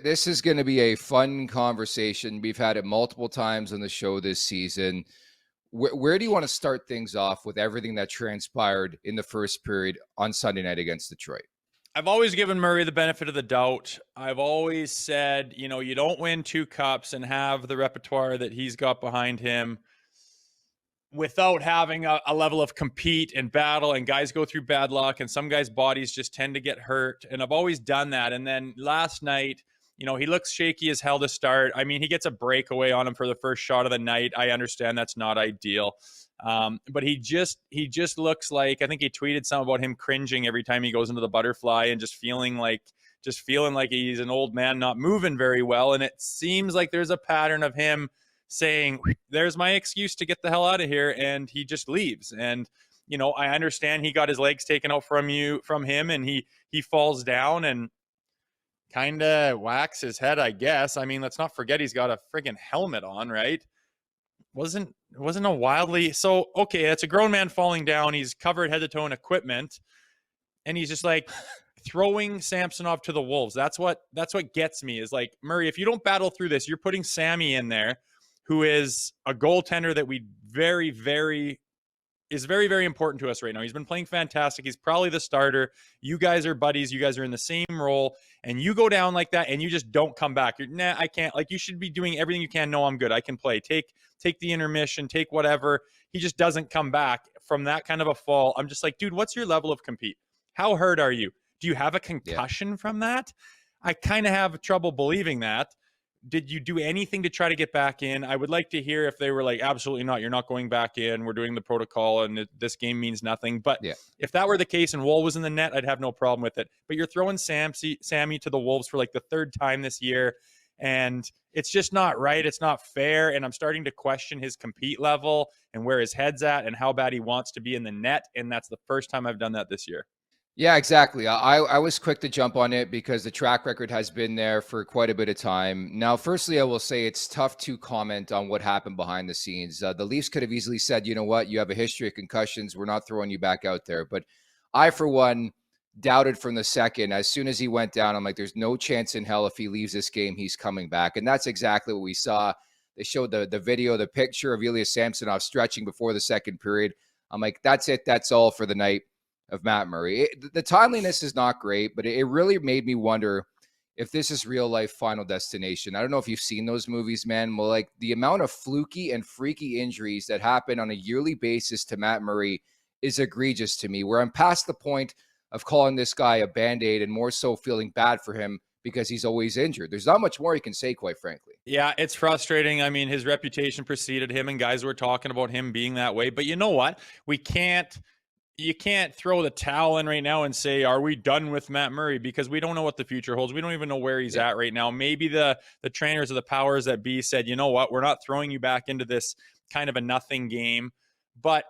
This is going to be a fun conversation. We've had it multiple times on the show this season. Where do you want to start things off with everything that transpired in the first period on Sunday night against Detroit? I've always given Murray the benefit of the doubt. I've always said, you don't win 2 cups and have the repertoire that he's got behind him without having a level of compete and battle, and guys go through bad luck, and some guys' bodies just tend to get hurt. And I've always done that. And then last night, he looks shaky as hell to start. I mean, he gets a breakaway on him for the first shot of the night. I understand that's not ideal. But he just looks like, I think he tweeted something about him cringing every time he goes into the butterfly and just feeling like he's an old man not moving very well. And it seems like there's a pattern of him saying, there's my excuse to get the hell out of here, and he just leaves. And I understand he got his legs taken out from him, and he falls down and kind of whacks his head, I guess. I mean, let's not forget he's got a friggin' helmet on, right? Wasn't a wildly, so okay, it's a grown man falling down. He's covered head to toe in equipment, and he's just like throwing Samsonov to the wolves. That's what gets me, is like, Murray, if you don't battle through this, you're putting Sammy in there, who is a goaltender that we very, very important to us right now. He's been playing fantastic. He's probably the starter. You guys are buddies. You guys are in the same role, and you go down like that, and you just don't come back. You're, nah, I can't. Like, you should be doing everything you can. No, I'm good. I can play. Take the intermission. Take whatever. He just doesn't come back from that kind of a fall. I'm just like, dude, what's your level of compete? How hurt are you? Do you have a concussion from that? I kind of have trouble believing that. Did you do anything to try to get back in? I would like to hear if they were like, absolutely not, you're not going back in. We're doing the protocol, and this game means nothing. But if that were the case and Woll was in the net, I'd have no problem with it. But you're throwing Sammy to the Wolves for like the 3rd time this year, and it's just not right. It's not fair, and I'm starting to question his compete level and where his head's at and how bad he wants to be in the net, and that's the first time I've done that this year. Yeah, exactly. I was quick to jump on it because the track record has been there for quite a bit of time. Now, firstly, I will say it's tough to comment on what happened behind the scenes. The Leafs could have easily said, you know what, you have a history of concussions. We're not throwing you back out there. But I, for one, doubted from the second. As soon as he went down, I'm like, there's no chance in hell if he leaves this game, he's coming back. And that's exactly what we saw. They showed the video, the picture of Ilya Samsonov stretching before the second period. I'm like, that's it. That's all for the night of Matt Murray. The timeliness is not great, but it really made me wonder if this is real life Final Destination. I don't know if you've seen those movies, man. Well, like the amount of fluky and freaky injuries that happen on a yearly basis to Matt Murray is egregious to me, where I'm past the point of calling this guy a Band-Aid and more so feeling bad for him because he's always injured. There's not much more he can say, quite frankly. Yeah, it's frustrating. I mean, his reputation preceded him, and guys were talking about him being that way. But you know what? You can't throw the towel in right now and say, are we done with Matt Murray? Because we don't know what the future holds. We don't even know where he's at right now. Maybe the trainers of the powers that be said, you know what, we're not throwing you back into this kind of a nothing game. But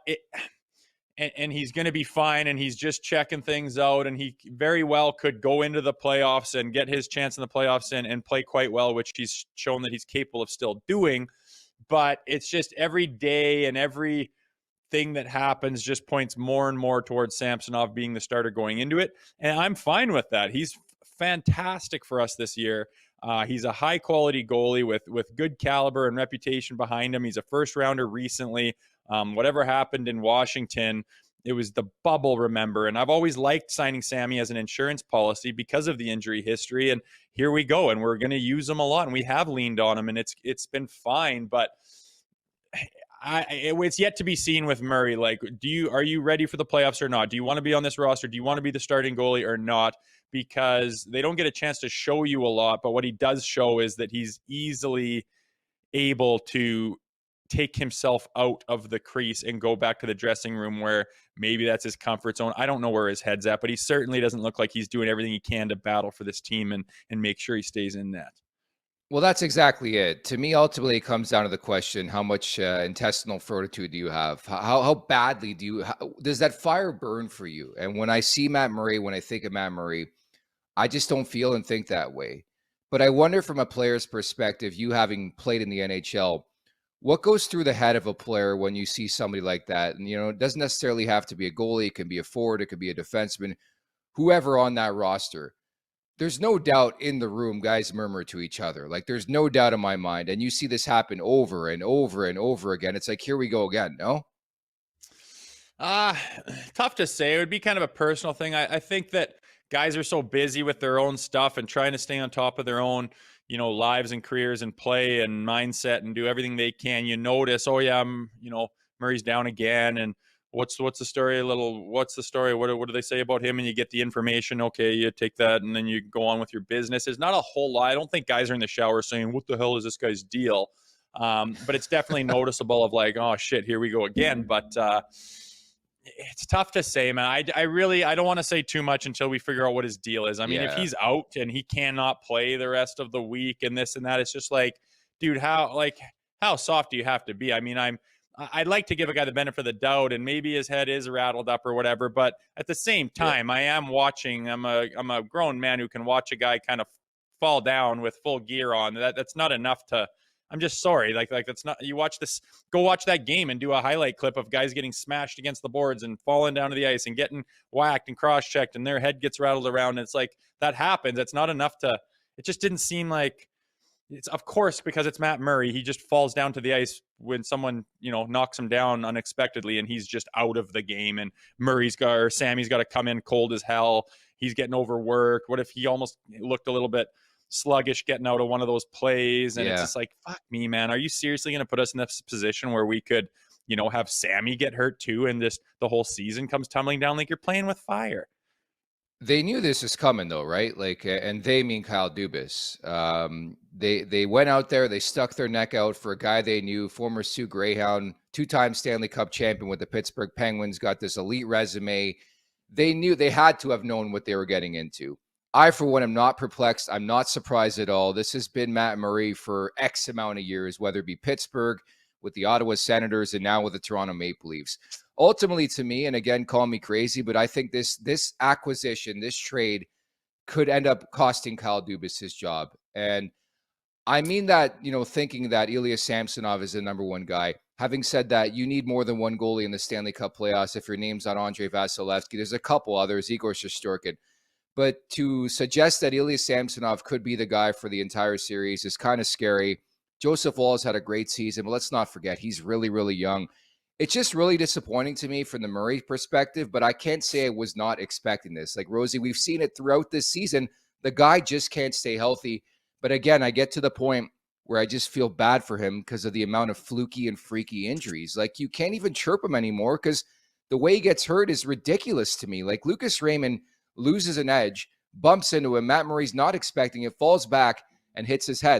and he's going to be fine, and he's just checking things out, and he very well could go into the playoffs and get his chance in the playoffs and play quite well, which he's shown that he's capable of still doing. But it's just every day and every thing that happens just points more and more towards Samsonov being the starter going into it. And I'm fine with that. He's fantastic for us this year. He's a high quality goalie with good caliber and reputation behind him. He's a first rounder recently. Whatever happened in Washington, it was the bubble, remember? And I've always liked signing Sammy as an insurance policy because of the injury history. And here we go. And we're going to use him a lot. And we have leaned on him, and it's been fine. But it's yet to be seen with Murray. Like, are you ready for the playoffs or not? Do you want to be on this roster? Do you want to be the starting goalie or not? Because they don't get a chance to show you a lot, but what he does show is that he's easily able to take himself out of the crease and go back to the dressing room, where maybe that's his comfort zone. I don't know where his head's at, but he certainly doesn't look like he's doing everything he can to battle for this team and make sure he stays in net. Well, that's exactly it. To me, ultimately, it comes down to the question, how much intestinal fortitude do you have? How badly does that fire burn for you? And when I see Matt Murray, when I think of Matt Murray, I just don't feel and think that way. But I wonder, from a player's perspective, you having played in the NHL, what goes through the head of a player when you see somebody like that? And, it doesn't necessarily have to be a goalie. It can be a forward. It could be a defenseman, whoever on that roster. there's no doubt in the room, guys murmur to each other. Like, there's no doubt in my mind. And you see this happen over and over and over again. It's like, here we go again. No? Uh, Tough to say. It would be kind of a personal thing. I think that guys are so busy with their own stuff and trying to stay on top of their own, lives and careers and play and mindset and do everything they can. You notice, oh yeah, Murray's down again, and what's the story? What's the story? What do they say about him? And you get the information. Okay, you take that, and then you go on with your business. There's not a whole lot. I don't think guys are in the shower saying, "What the hell is this guy's deal?" But it's definitely noticeable of like, oh shit, here we go again. But it's tough to say, man. I don't want to say too much until we figure out what his deal is. I mean, if Yeah. he's out and he cannot play the rest of the week and this and that, it's just like, dude, how soft do you have to be? I mean, I'd like to give a guy the benefit of the doubt, and maybe his head is rattled up or whatever. But at the same time, I am watching. I'm a grown man who can watch a guy kind of fall down with full gear on. That's not enough to. I'm just sorry. Like that's not. You watch this. Go watch that game and do a highlight clip of guys getting smashed against the boards and falling down to the ice and getting whacked and cross-checked, and their head gets rattled around. And it's like that happens. It's not enough to. It just didn't seem like. It's of course because it's Matt Murray. He just falls down to the ice when someone knocks him down unexpectedly, and he's just out of the game. And Sammy's got to come in cold as hell. He's getting overworked. What if he almost looked a little bit sluggish getting out of one of those plays? And it's just like, fuck me, man. Are you seriously going to put us in this position where we could, have Sammy get hurt too, and just the whole season comes tumbling down? Like, you're playing with fire. They knew this was coming, though, right? Like, and they mean Kyle Dubas. They went out there, they stuck their neck out for a guy they knew, former Sioux Greyhound, 2-time Stanley Cup champion with the Pittsburgh Penguins, got this elite resume. They knew they had to have known what they were getting into. I, for one, am not perplexed. I'm not surprised at all. This has been Matt Murray for X amount of years, whether it be Pittsburgh, with the Ottawa Senators, and now with the Toronto Maple Leafs. Ultimately, to me, and again, call me crazy, but I think this acquisition, this trade, could end up costing Kyle Dubas his job. And I mean that, thinking that Ilya Samsonov is the number one guy. Having said that, you need more than one goalie in the Stanley Cup playoffs. If your name's not Andrei Vasilevsky, there's a couple others, Igor Shesterkin. But to suggest that Ilya Samsonov could be the guy for the entire series is kind of scary. Joseph Woll's had a great season, but let's not forget, he's really, really young. It's just really disappointing to me from the Murray perspective, but I can't say I was not expecting this. Like, Rosie, we've seen it throughout this season. The guy just can't stay healthy. But again, I get to the point where I just feel bad for him because of the amount of fluky and freaky injuries. Like, you can't even chirp him anymore because the way he gets hurt is ridiculous to me. Like, Lucas Raymond loses an edge, bumps into him. Matt Murray's not expecting it, falls back, and hits his head.